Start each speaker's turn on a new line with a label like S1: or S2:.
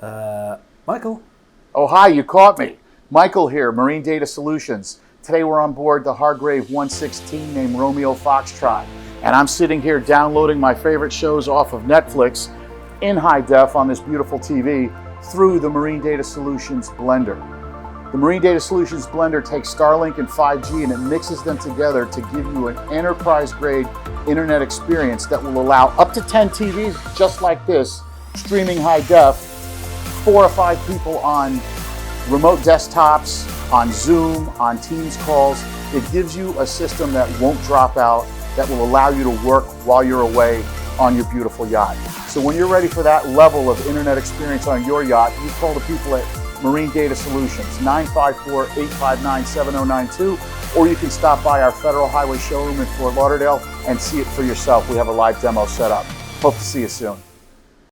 S1: Michael.
S2: Oh, hi, you caught me. Michael here, Marine Data Solutions. Today we're on board the Hargrave 116 named Romeo Foxtrot. And I'm sitting here downloading my favorite shows off of Netflix in high def on this beautiful TV through the Marine Data Solutions blender. The Marine Data Solutions blender takes Starlink and 5G and it mixes them together to give you an enterprise-grade internet experience that will allow up to 10 TVs just like this, streaming high def, 4 or 5 people on remote desktops, on Zoom, on Teams calls. It gives you a system that won't drop out, that will allow you to work while you're away on your beautiful yacht. So when you're ready for that level of internet experience on your yacht, you call the people at Marine Data Solutions, 954-859-7092, or you can stop by our Federal Highway showroom in Fort Lauderdale and see it for yourself. We have a live demo set up. Hope to see you soon.